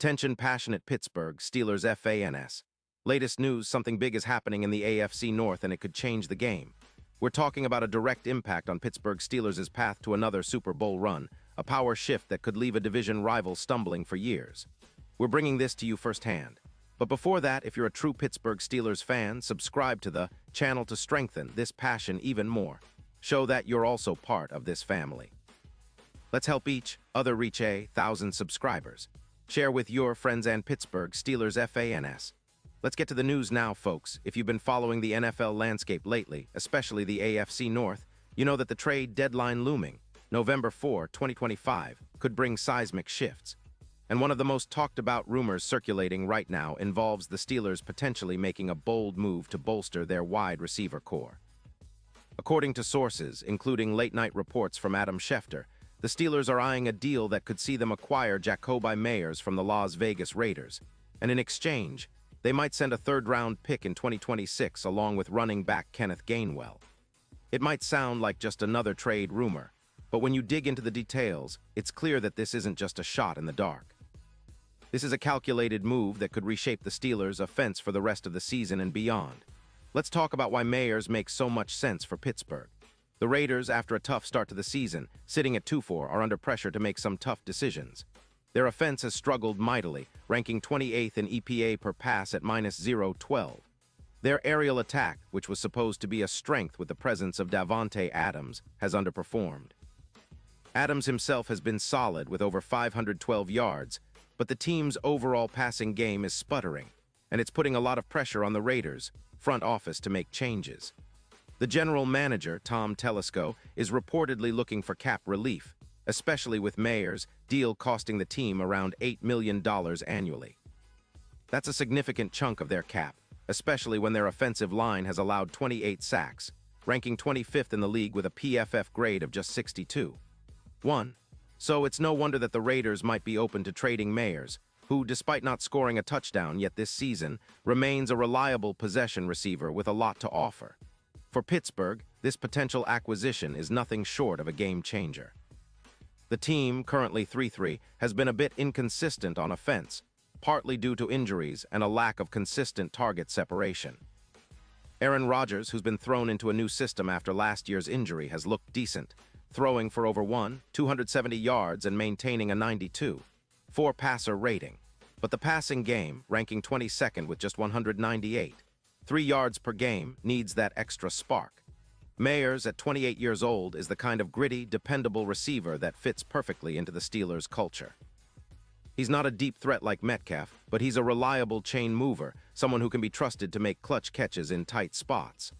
Attention passionate Pittsburgh Steelers fans. Latest news, something big is happening in the AFC North and it could change the game. We're talking about a direct impact on Pittsburgh Steelers' path to another Super Bowl run, a power shift that could leave a division rival stumbling for years. We're bringing this to you firsthand. But before that, if you're a true Pittsburgh Steelers fan, subscribe to the channel to strengthen this passion even more. Show that you're also part of this family. Let's help each other reach 1,000 subscribers. Share with your friends and Pittsburgh Steelers fans. Let's get to the news now, folks. If you've been following the NFL landscape lately, especially the AFC North, you know that the trade deadline looming, November 4, 2025, could bring seismic shifts. And one of the most talked about rumors circulating right now involves the Steelers potentially making a bold move to bolster their wide receiver core. According to sources, including late-night reports from Adam Schefter, the Steelers are eyeing a deal that could see them acquire Jacoby Myers from the Las Vegas Raiders, and in exchange, they might send a third-round pick in 2026 along with running back Kenneth Gainwell. It might sound like just another trade rumor, but when you dig into the details, it's clear that this isn't just a shot in the dark. This is a calculated move that could reshape the Steelers' offense for the rest of the season and beyond. Let's talk about why Myers makes so much sense for Pittsburgh. The Raiders, after a tough start to the season, sitting at 2-4, are under pressure to make some tough decisions. Their offense has struggled mightily, ranking 28th in EPA per pass at -0.12. Their aerial attack, which was supposed to be a strength with the presence of Davante Adams, has underperformed. Adams himself has been solid with over 512 yards, but the team's overall passing game is sputtering, and it's putting a lot of pressure on the Raiders' front office to make changes. The general manager, Tom Telesco, is reportedly looking for cap relief, especially with Myers' deal costing the team around $8 million annually. That's a significant chunk of their cap, especially when their offensive line has allowed 28 sacks, ranking 25th in the league with a PFF grade of just 62.1. So it's no wonder that the Raiders might be open to trading Myers, who, despite not scoring a touchdown yet this season, remains a reliable possession receiver with a lot to offer. For Pittsburgh, this potential acquisition is nothing short of a game-changer. The team, currently 3-3, has been a bit inconsistent on offense, partly due to injuries and a lack of consistent target separation. Aaron Rodgers, who's been thrown into a new system after last year's injury, has looked decent, throwing for over 270 yards and maintaining a 92.4 passer rating. But the passing game, ranking 22nd with just 198. 3 yards per game, needs that extra spark. Myers, at 28 years old, is the kind of gritty, dependable receiver that fits perfectly into the Steelers' culture. He's not a deep threat like Metcalf, but he's a reliable chain mover, someone who can be trusted to make clutch catches in tight spots.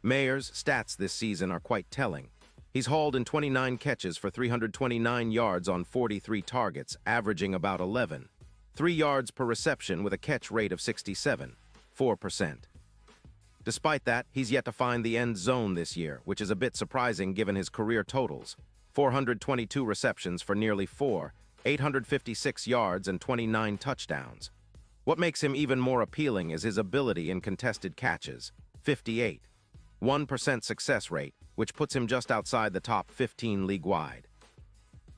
Myers' stats this season are quite telling. He's hauled in 29 catches for 329 yards on 43 targets, averaging about 11.3 yards per reception with a catch rate of 67.4%. Despite that, he's yet to find the end zone this year, which is a bit surprising given his career totals. 422 receptions for nearly 856 yards and 29 touchdowns. What makes him even more appealing is his ability in contested catches, 58.1% success rate, which puts him just outside the top 15 league-wide.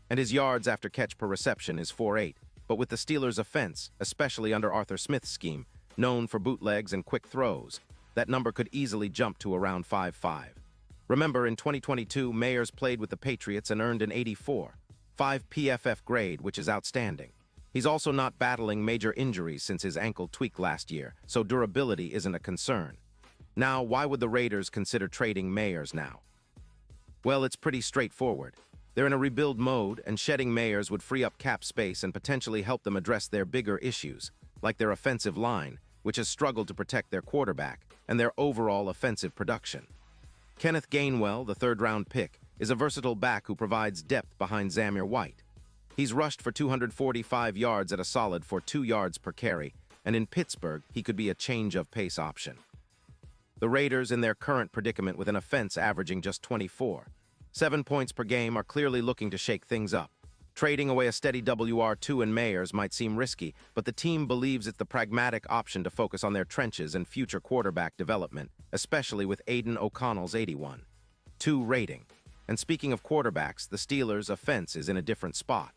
And his yards after catch per reception is 4.8, but with the Steelers' offense, especially under Arthur Smith's scheme, known for bootlegs and quick throws, that number could easily jump to around 5.5. Remember, in 2022, Myers played with the Patriots and earned an 84.5 PFF grade, which is outstanding. He's also not battling major injuries since his ankle tweak last year, so durability isn't a concern. Now, why would the Raiders consider trading Myers now? Well, it's pretty straightforward. They're in a rebuild mode, and shedding Myers would free up cap space and potentially help them address their bigger issues, like their offensive line, which has struggled to protect their quarterback, and their overall offensive production. Kenneth Gainwell, the third-round pick, is a versatile back who provides depth behind Zamir White. He's rushed for 245 yards at a solid for 2 yards per carry, and in Pittsburgh, he could be a change-of-pace option. The Raiders, in their current predicament with an offense averaging just 24.7 points per game, are clearly looking to shake things up. Trading away a steady WR2 in Myers might seem risky, but the team believes it's the pragmatic option to focus on their trenches and future quarterback development, especially with Aiden O'Connell's 81.2 rating. And speaking of quarterbacks, the Steelers' offense is in a different spot.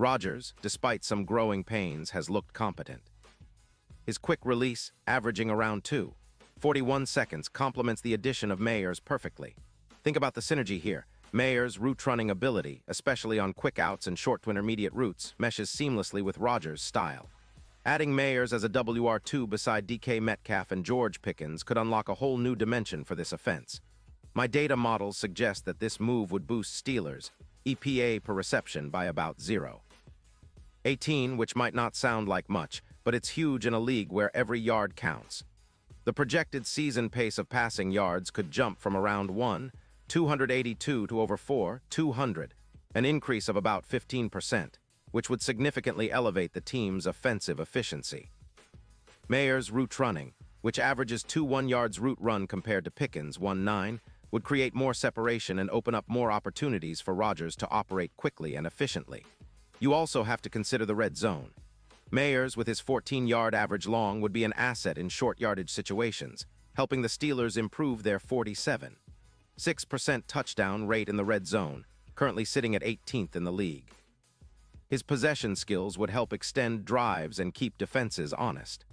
Rodgers, despite some growing pains, has looked competent. His quick release, averaging around 2.41 seconds, complements the addition of Mayers perfectly. Think about the synergy here. Mayers' route-running ability, especially on quick outs and short to intermediate routes, meshes seamlessly with Rodgers' style. Adding Mayers as a WR2 beside DK Metcalf and George Pickens could unlock a whole new dimension for this offense. My data models suggest that this move would boost Steelers' EPA per reception by about 0.18, which might not sound like much, but it's huge in a league where every yard counts. The projected season pace of passing yards could jump from around 282 to over 200, an increase of about 15%, which would significantly elevate the team's offensive efficiency. Mayers' route running, which averages 2 yards route run compared to Pickens' 1.9, would create more separation and open up more opportunities for Rodgers to operate quickly and efficiently. You also have to consider the red zone. Mayers, with his 14-yard average long, would be an asset in short yardage situations, helping the Steelers improve their 47.6% touchdown rate in the red zone, currently sitting at 18th in the league. His possession skills would help extend drives and keep defenses honest.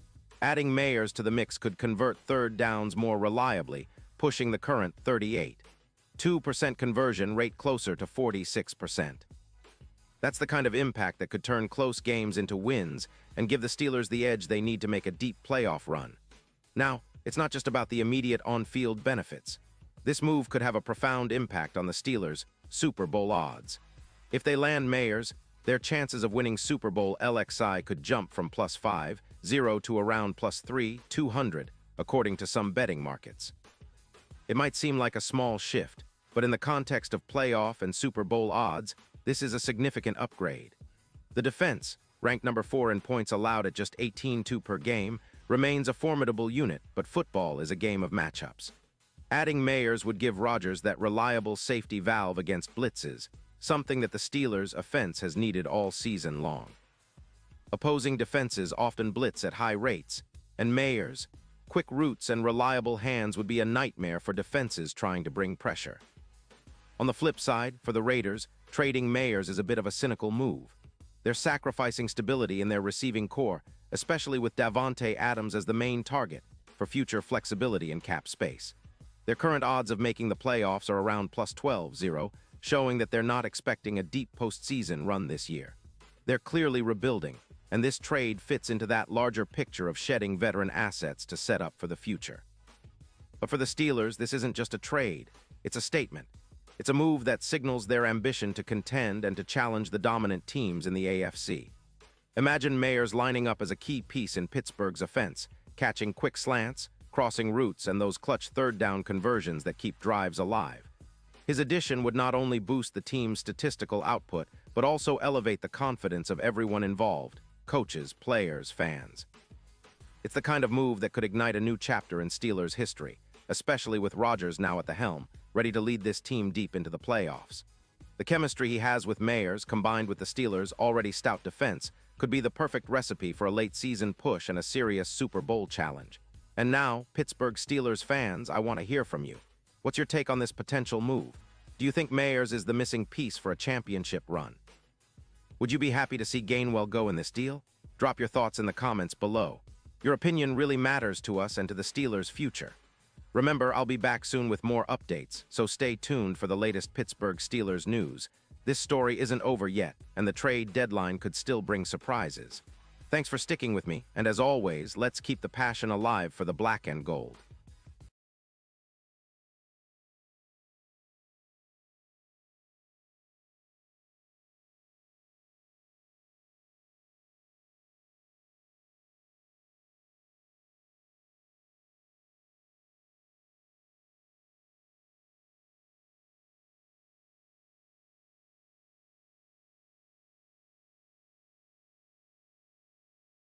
Adding Mayers to the mix could convert third downs more reliably, pushing the current 38.2% conversion rate closer to 46%. That's the kind of impact that could turn close games into wins and give the Steelers the edge they need to make a deep playoff run. Now, it's not just about the immediate on-field benefits. This move could have a profound impact on the Steelers' Super Bowl odds. If they land Mayers, their chances of winning Super Bowl LXI could jump from +5.0 to around +3.200, according to some betting markets. It might seem like a small shift, but in the context of playoff and Super Bowl odds, this is a significant upgrade. The defense, ranked number 4 in points allowed at just 18.2 per game, remains a formidable unit, but football is a game of matchups. Adding Mayers would give Rodgers that reliable safety valve against blitzes, something that the Steelers' offense has needed all season long. Opposing defenses often blitz at high rates, and Mayers' quick routes and reliable hands would be a nightmare for defenses trying to bring pressure. On the flip side, for the Raiders, trading Mayers is a bit of a cynical move. They're sacrificing stability in their receiving core, especially with Davante Adams as the main target, for future flexibility in cap space. Their current odds of making the playoffs are around +12.0, showing that they're not expecting a deep postseason run this year. They're clearly rebuilding, and this trade fits into that larger picture of shedding veteran assets to set up for the future. But for the Steelers, this isn't just a trade, it's a statement. It's a move that signals their ambition to contend and to challenge the dominant teams in the AFC. Imagine Mayers lining up as a key piece in Pittsburgh's offense, catching quick slants, crossing routes, and those clutch third-down conversions that keep drives alive. His addition would not only boost the team's statistical output, but also elevate the confidence of everyone involved, coaches, players, fans. It's the kind of move that could ignite a new chapter in Steelers history, especially with Rodgers now at the helm, ready to lead this team deep into the playoffs. The chemistry he has with Mayers, combined with the Steelers' already stout defense, could be the perfect recipe for a late-season push and a serious Super Bowl challenge. And now, Pittsburgh Steelers fans, I want to hear from you. What's your take on this potential move? Do you think Mayers is the missing piece for a championship run? Would you be happy to see Gainwell go in this deal? Drop your thoughts in the comments below. Your opinion really matters to us and to the Steelers' future. Remember, I'll be back soon with more updates, so stay tuned for the latest Pittsburgh Steelers news. This story isn't over yet, and the trade deadline could still bring surprises. Thanks for sticking with me, and as always, let's keep the passion alive for the black and gold.